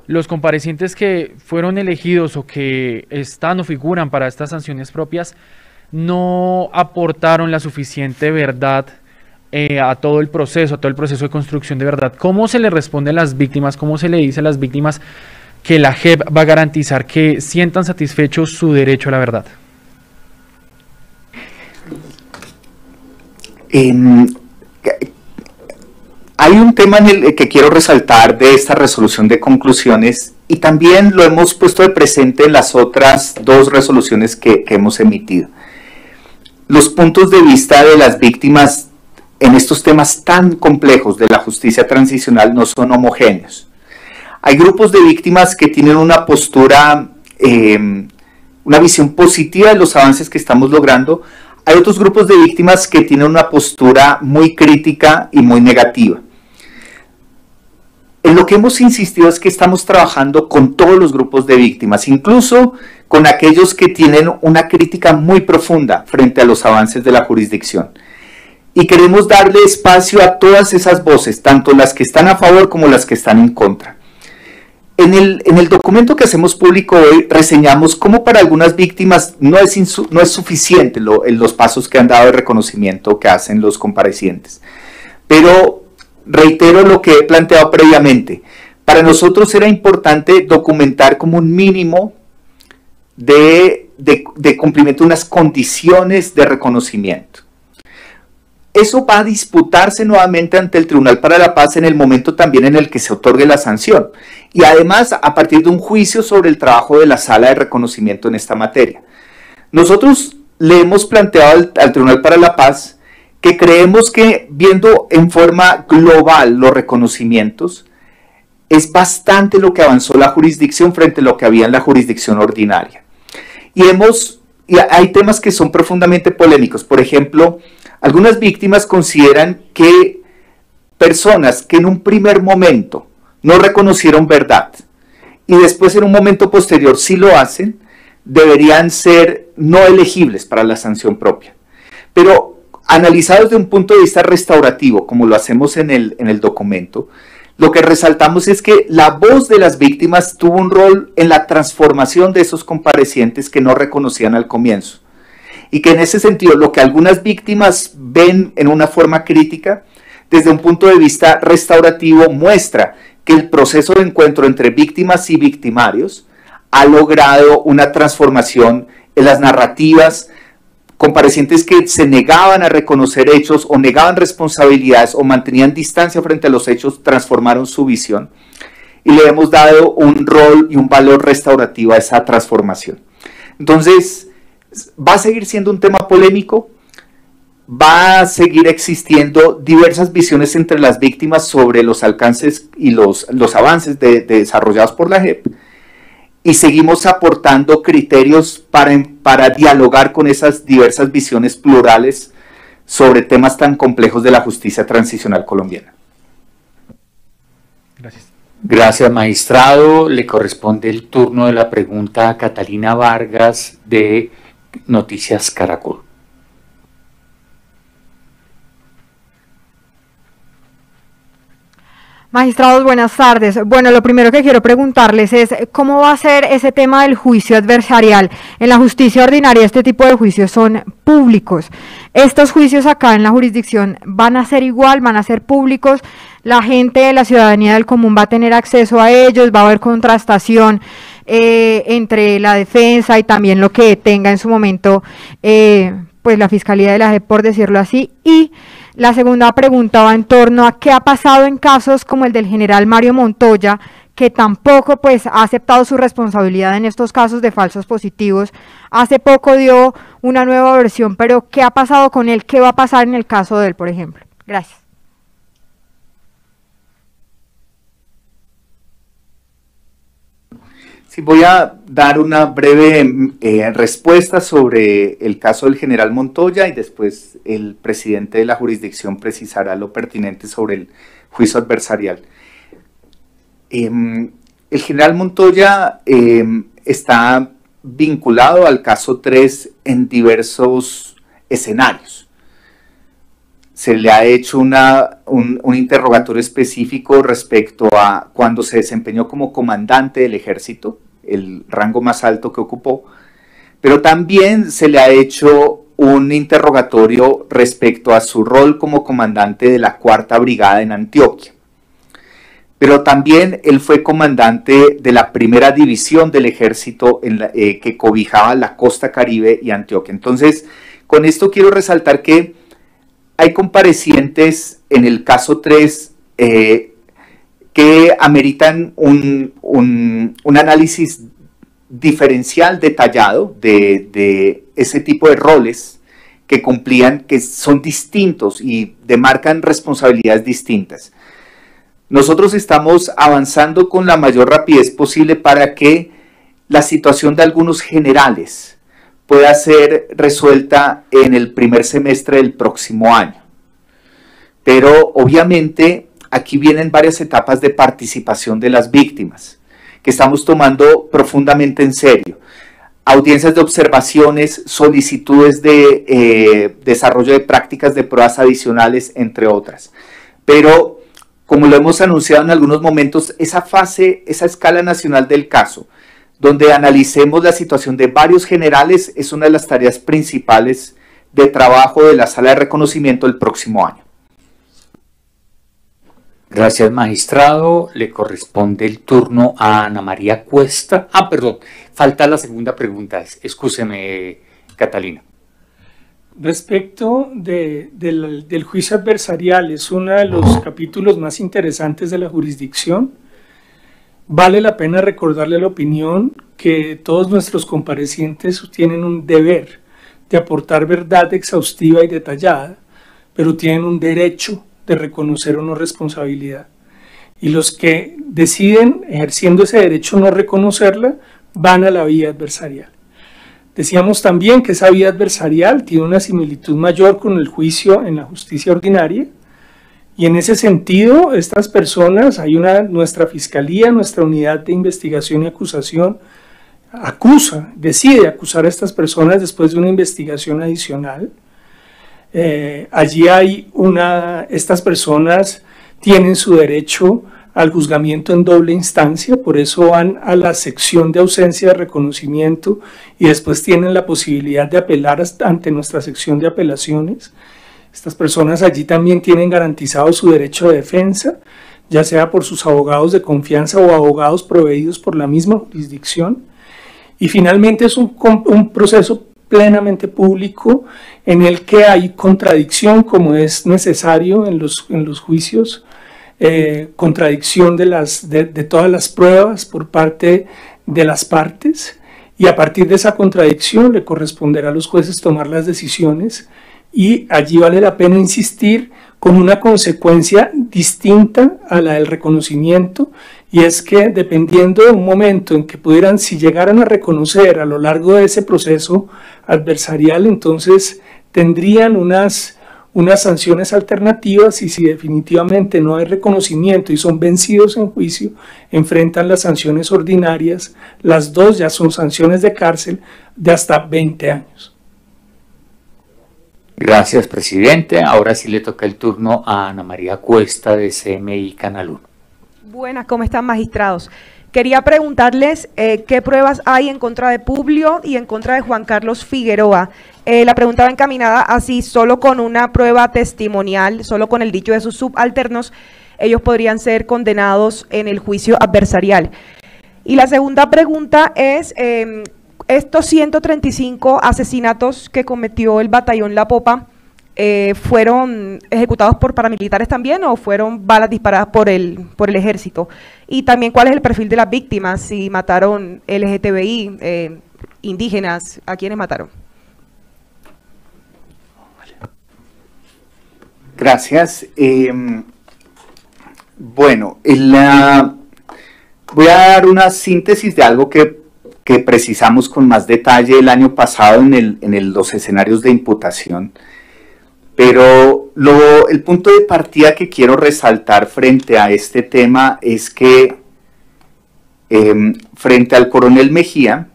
los comparecientes que fueron elegidos o que están o figuran para estas sanciones propias no aportaron la suficiente verdad a todo el proceso de construcción de verdad. ¿Cómo se le responde a las víctimas? ¿Cómo se le dice a las víctimas que la JEP va a garantizar que sientan satisfecho su derecho a la verdad? Hay un tema en el que quiero resaltar de esta resolución de conclusiones, y también lo hemos puesto de presente en las otras dos resoluciones que hemos emitido. Los puntos de vista de las víctimas en estos temas tan complejos de la justicia transicional no son homogéneos. Hay grupos de víctimas que tienen una postura, una visión positiva de los avances que estamos logrando. Hay otros grupos de víctimas que tienen una postura muy crítica y muy negativa. En lo que hemos insistido es que estamos trabajando con todos los grupos de víctimas, incluso con aquellos que tienen una crítica muy profunda frente a los avances de la jurisdicción. Y queremos darle espacio a todas esas voces, tanto las que están a favor como las que están en contra. En el documento que hacemos público hoy reseñamos cómo para algunas víctimas no es suficiente los pasos que han dado de reconocimiento que hacen los comparecientes. Pero reitero lo que he planteado previamente. Para nosotros era importante documentar como un mínimo de cumplimiento de unas condiciones de reconocimiento. Eso va a disputarse nuevamente ante el Tribunal para la Paz en el momento también en el que se otorgue la sanción. Y además a partir de un juicio sobre el trabajo de la Sala de Reconocimiento en esta materia. Nosotros le hemos planteado al Tribunal para la Paz que creemos que viendo en forma global los reconocimientos, es bastante lo que avanzó la jurisdicción frente a lo que había en la jurisdicción ordinaria. Y hay temas que son profundamente polémicos. Por ejemplo, algunas víctimas consideran que personas que en un primer momento no reconocieron verdad y después en un momento posterior sí lo hacen, deberían ser no elegibles para la sanción propia. Pero analizado desde un punto de vista restaurativo, como lo hacemos en el documento, lo que resaltamos es que la voz de las víctimas tuvo un rol en la transformación de esos comparecientes que no reconocían al comienzo. Y que en ese sentido lo que algunas víctimas ven en una forma crítica, desde un punto de vista restaurativo muestra que el proceso de encuentro entre víctimas y victimarios ha logrado una transformación en las narrativas. Comparecientes que se negaban a reconocer hechos o negaban responsabilidades o mantenían distancia frente a los hechos transformaron su visión y le hemos dado un rol y un valor restaurativo a esa transformación. Entonces, va a seguir siendo un tema polémico, va a seguir existiendo diversas visiones entre las víctimas sobre los alcances y los avances desarrollados por la JEP, y seguimos aportando criterios para dialogar con esas diversas visiones plurales sobre temas tan complejos de la justicia transicional colombiana. Gracias. Gracias, magistrado. Le corresponde el turno de la pregunta a Catalina Vargas de Noticias Caracol. Magistrados, buenas tardes. Bueno, lo primero que quiero preguntarles es cómo va a ser ese tema del juicio adversarial. En la justicia ordinaria este tipo de juicios son públicos. ¿Estos juicios acá en la jurisdicción van a ser igual, van a ser públicos? ¿La gente de la ciudadanía del común va a tener acceso a ellos? ¿Va a haber contrastación entre la defensa y también lo que tenga en su momento pues la Fiscalía de la JEP, por decirlo así? Y la segunda pregunta va en torno a qué ha pasado en casos como el del general Mario Montoya, que tampoco pues ha aceptado su responsabilidad en estos casos de falsos positivos. Hace poco dio una nueva versión, pero ¿qué ha pasado con él? ¿Qué va a pasar en el caso de él, por ejemplo? Gracias. Sí, voy a dar una breve respuesta sobre el caso del general Montoya y después el presidente de la jurisdicción precisará lo pertinente sobre el juicio adversarial. El general Montoya está vinculado al caso 3 en diversos escenarios. Se le ha hecho un interrogatorio específico respecto a cuando se desempeñó como comandante del ejército, el rango más alto que ocupó, pero también se le ha hecho un interrogatorio respecto a su rol como comandante de la 4ª Brigada en Antioquia. Pero también él fue comandante de la 1ª División del Ejército que cobijaba la costa Caribe y Antioquia. Entonces, con esto quiero resaltar que hay comparecientes en el caso 3 que ameritan un análisis diferencial detallado de ese tipo de roles que cumplían, que son distintos y demarcan responsabilidades distintas. Nosotros estamos avanzando con la mayor rapidez posible para que la situación de algunos generales pueda ser resuelta en el primer semestre del próximo año. Pero obviamente aquí vienen varias etapas de participación de las víctimas que estamos tomando profundamente en serio. Audiencias de observaciones, solicitudes de desarrollo de prácticas de pruebas adicionales, entre otras. Pero, como lo hemos anunciado en algunos momentos, esa fase, esa escala nacional del caso, donde analicemos la situación de varios generales, es una de las tareas principales de trabajo de la Sala de Reconocimiento el próximo año. Gracias, magistrado. Le corresponde el turno a Ana María Cuesta. Perdón, falta la segunda pregunta. Excúseme, Catalina. Respecto del juicio adversarial, es uno de los capítulos más interesantes de la jurisdicción. Vale la pena recordarle la opinión que todos nuestros comparecientes tienen un deber de aportar verdad exhaustiva y detallada, pero tienen un derecho de reconocer o no responsabilidad. Y los que deciden, ejerciendo ese derecho, no reconocerla, van a la vía adversarial. Decíamos también que esa vía adversarial tiene una similitud mayor con el juicio en la justicia ordinaria, y en ese sentido, estas personas, nuestra fiscalía, nuestra unidad de investigación y acusación, decide acusar a estas personas después de una investigación adicional. Allí estas personas tienen su derecho al juzgamiento en doble instancia, por eso van a la sección de ausencia de reconocimiento y después tienen la posibilidad de apelar ante nuestra sección de apelaciones. Estas personas allí también tienen garantizado su derecho de defensa, ya sea por sus abogados de confianza o abogados proveídos por la misma jurisdicción. Y finalmente es un proceso plenamente público en el que hay contradicción, como es necesario en los juicios, contradicción de todas las pruebas por parte de las partes, y a partir de esa contradicción le corresponderá a los jueces tomar las decisiones, y allí vale la pena insistir con una consecuencia distinta a la del reconocimiento, y es que dependiendo de un momento en que si llegaran a reconocer a lo largo de ese proceso adversarial, entonces tendrían unas sanciones alternativas, y si definitivamente no hay reconocimiento y son vencidos en juicio, enfrentan las sanciones ordinarias. Las dos ya son sanciones de cárcel de hasta 20 años. Gracias, presidente. Ahora sí le toca el turno a Ana María Cuesta de CMI Canal 1. Buenas, ¿cómo están, magistrados? Quería preguntarles qué pruebas hay en contra de Publio y en contra de Juan Carlos Figueroa. La pregunta va encaminada así: solo con una prueba testimonial, solo con el dicho de sus subalternos, ellos podrían ser condenados en el juicio adversarial. Y la segunda pregunta es, estos 135 asesinatos que cometió el batallón La Popa, ¿fueron ejecutados por paramilitares también o fueron balas disparadas por el ejército? Y también, ¿cuál es el perfil de las víctimas? Si mataron LGTBI, indígenas, ¿a quiénes mataron? Gracias. Bueno, voy a dar una síntesis de algo que precisamos con más detalle el año pasado en los escenarios de imputación. Pero el punto de partida que quiero resaltar frente a este tema es que frente al coronel Mejía,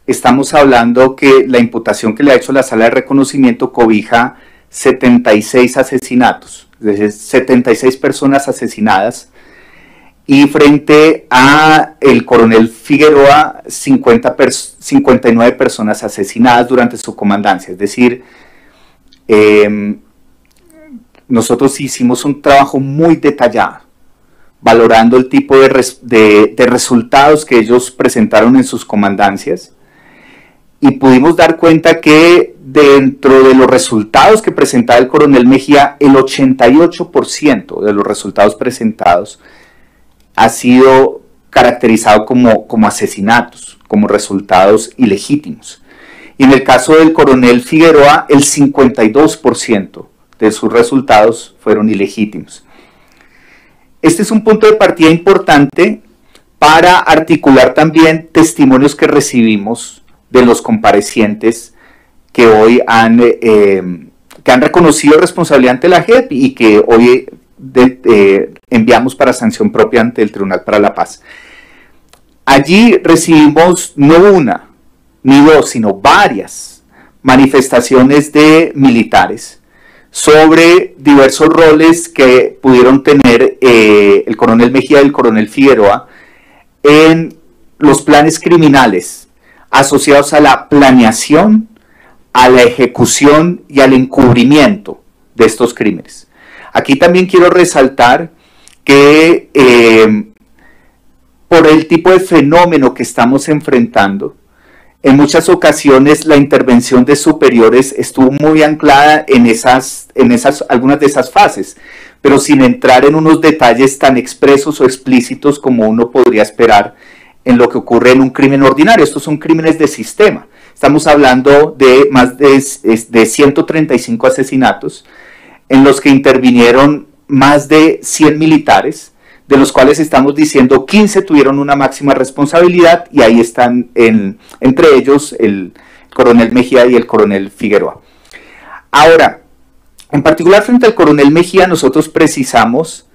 estamos hablando que la imputación que le ha hecho la Sala de Reconocimiento cobija 76 asesinatos, es decir, 76 personas asesinadas, y frente a el coronel Figueroa, 59 personas asesinadas durante su comandancia. Es decir, nosotros hicimos un trabajo muy detallado, valorando el tipo de resultados que ellos presentaron en sus comandancias, y pudimos dar cuenta que dentro de los resultados que presentaba el coronel Mejía, el 88% de los resultados presentados ha sido caracterizado como asesinatos, como resultados ilegítimos. Y en el caso del coronel Figueroa, el 52% de sus resultados fueron ilegítimos. Este es un punto de partida importante para articular también testimonios que recibimos de los comparecientes que hoy han reconocido responsabilidad ante la JEP y que hoy enviamos para sanción propia ante el Tribunal para la Paz. Allí recibimos no una ni dos, sino varias manifestaciones de militares sobre diversos roles que pudieron tener el coronel Mejía y el coronel Figueroa en los planes criminales asociados a la planeación, a la ejecución y al encubrimiento de estos crímenes. Aquí también quiero resaltar que por el tipo de fenómeno que estamos enfrentando, en muchas ocasiones la intervención de superiores estuvo muy anclada en algunas de esas fases, pero sin entrar en unos detalles tan expresos o explícitos como uno podría esperar en lo que ocurre en un crimen ordinario. Estos son crímenes de sistema. Estamos hablando de más de 135 asesinatos en los que intervinieron más de 100 militares, de los cuales estamos diciendo 15 tuvieron una máxima responsabilidad y ahí están entre ellos el coronel Mejía y el coronel Figueroa. Ahora, en particular frente al coronel Mejía nosotros precisamos,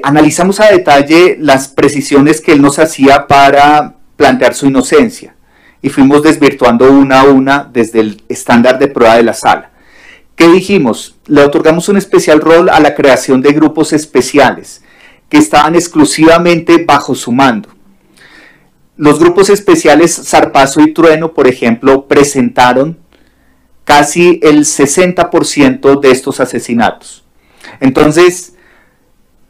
analizamos a detalle las precisiones que él nos hacía para plantear su inocencia y fuimos desvirtuando una a una desde el estándar de prueba de la sala. ¿Qué dijimos? Le otorgamos un especial rol a la creación de grupos especiales que estaban exclusivamente bajo su mando. Los grupos especiales Zarpazo y Trueno, por ejemplo, presentaron casi el 60% de estos asesinatos. Entonces,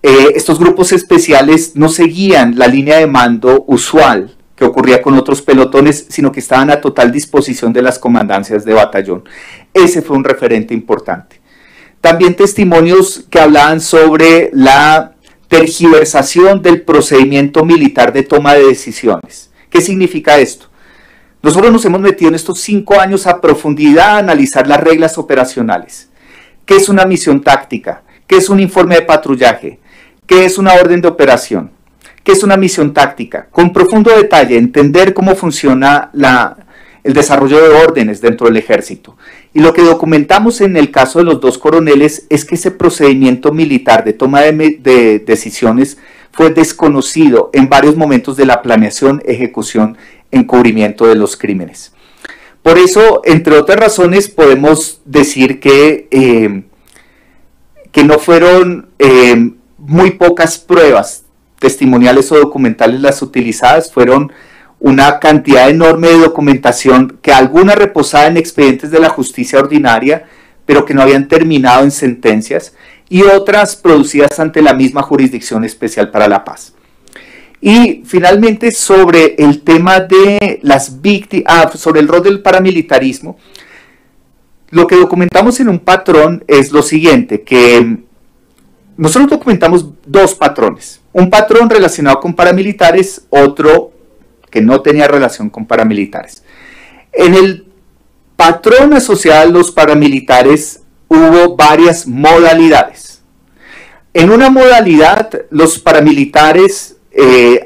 estos grupos especiales no seguían la línea de mando usual que ocurría con otros pelotones, sino que estaban a total disposición de las comandancias de batallón. Ese fue un referente importante. También testimonios que hablaban sobre la tergiversación del procedimiento militar de toma de decisiones. ¿Qué significa esto? Nosotros nos hemos metido en estos 5 años a profundidad a analizar las reglas operacionales. ¿Qué es una misión táctica? ¿Qué es un informe de patrullaje? ¿Qué es una orden de operación? ¿Qué es una misión táctica? Con profundo detalle, entender cómo funciona el desarrollo de órdenes dentro del ejército. Y lo que documentamos en el caso de los dos coroneles es que ese procedimiento militar de toma de decisiones fue desconocido en varios momentos de la planeación, ejecución, encubrimiento de los crímenes. Por eso, entre otras razones, podemos decir que no fueron muy pocas pruebas testimoniales o documentales las utilizadas, fueron una cantidad enorme de documentación que alguna reposaba en expedientes de la justicia ordinaria, pero que no habían terminado en sentencias, y otras producidas ante la misma Jurisdicción Especial para la Paz. Y finalmente, sobre el tema de las víctimas, sobre el rol del paramilitarismo, lo que documentamos en un patrón es lo siguiente, que nosotros documentamos 2 patrones. Un patrón relacionado con paramilitares, otro que no tenía relación con paramilitares. En el patrón asociado a los paramilitares hubo varias modalidades. En una modalidad, los paramilitares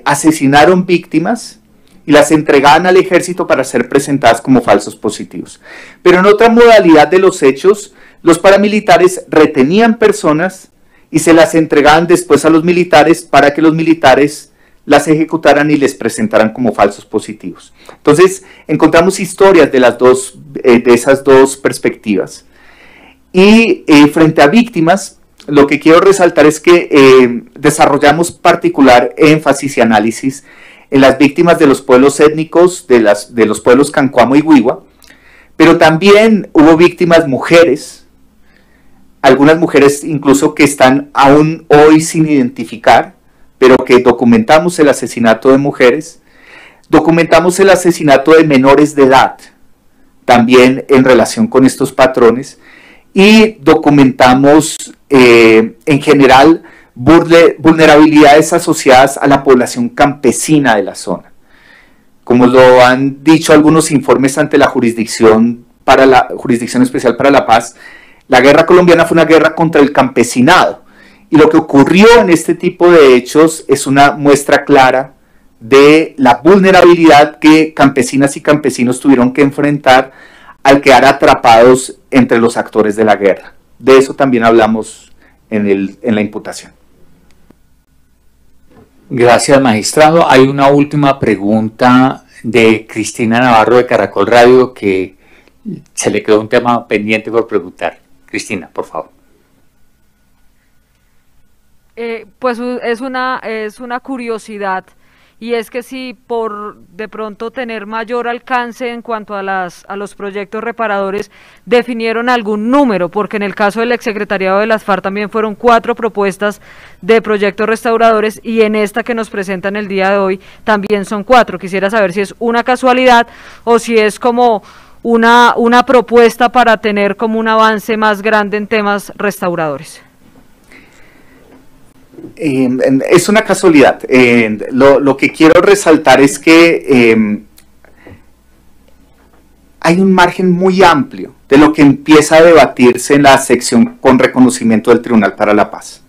asesinaron víctimas y las entregaban al ejército para ser presentadas como falsos positivos. Pero en otra modalidad de los hechos, los paramilitares retenían personas y se las entregaban después a los militares para que los militares las ejecutaran y les presentaran como falsos positivos. Entonces, encontramos historias de esas dos perspectivas. Y frente a víctimas, lo que quiero resaltar es que desarrollamos particular énfasis y análisis en las víctimas de los pueblos étnicos, de los pueblos Cancuamo y Huigua, pero también hubo víctimas mujeres, algunas mujeres incluso que están aún hoy sin identificar, pero que documentamos el asesinato de mujeres, documentamos el asesinato de menores de edad, también en relación con estos patrones, y documentamos en general vulnerabilidades asociadas a la población campesina de la zona. Como lo han dicho algunos informes ante la Jurisdicción Especial para la Paz, la guerra colombiana fue una guerra contra el campesinado, y lo que ocurrió en este tipo de hechos es una muestra clara de la vulnerabilidad que campesinas y campesinos tuvieron que enfrentar al quedar atrapados entre los actores de la guerra. De eso también hablamos en la imputación. Gracias, magistrado. Hay una última pregunta de Cristina Navarro de Caracol Radio, que se le quedó un tema pendiente por preguntar. Cristina, por favor. Pues es una curiosidad, y es que si por de pronto tener mayor alcance en cuanto a los proyectos reparadores definieron algún número, porque en el caso del exsecretariado de las FARC también fueron 4 propuestas de proyectos restauradores, y en esta que nos presentan el día de hoy también son 4. Quisiera saber si es una casualidad o si es como una propuesta para tener como un avance más grande en temas restauradores. Es una casualidad. Lo que quiero resaltar es que hay un margen muy amplio de lo que empieza a debatirse en la sección con reconocimiento del Tribunal para la Paz.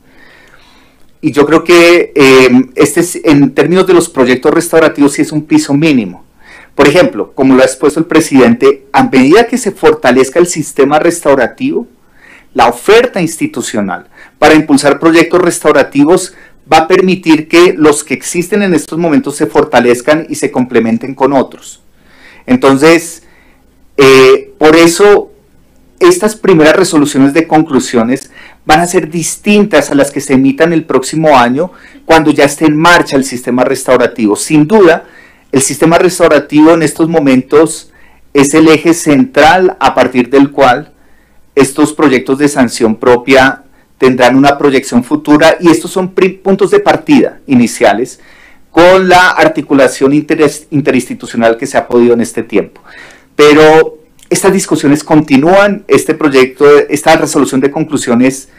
Y yo creo que en términos de los proyectos restaurativos, sí es un piso mínimo. Por ejemplo, como lo ha expuesto el presidente, a medida que se fortalezca el sistema restaurativo, la oferta institucional para impulsar proyectos restaurativos va a permitir que los que existen en estos momentos se fortalezcan y se complementen con otros. Entonces, por eso, estas primeras resoluciones de conclusiones van a ser distintas a las que se emitan el próximo año, cuando ya esté en marcha el sistema restaurativo. Sin duda, el sistema restaurativo en estos momentos es el eje central a partir del cual estos proyectos de sanción propia tendrán una proyección futura, y estos son puntos de partida iniciales con la articulación interinstitucional que se ha podido en este tiempo. Pero estas discusiones continúan. Este proyecto, esta resolución de conclusiones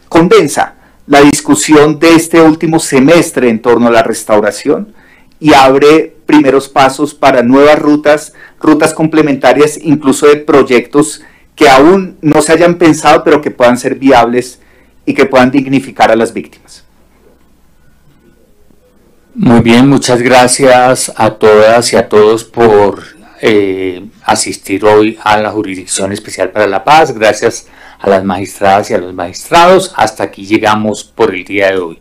condensa la discusión de este último semestre en torno a la restauración y abre primeros pasos para nuevas rutas complementarias, incluso de proyectos que aún no se hayan pensado, pero que puedan ser viables y que puedan dignificar a las víctimas. Muy bien, muchas gracias a todas y a todos por asistir hoy a la Jurisdicción Especial para la Paz. Gracias a las magistradas y a los magistrados. Hasta aquí llegamos por el día de hoy.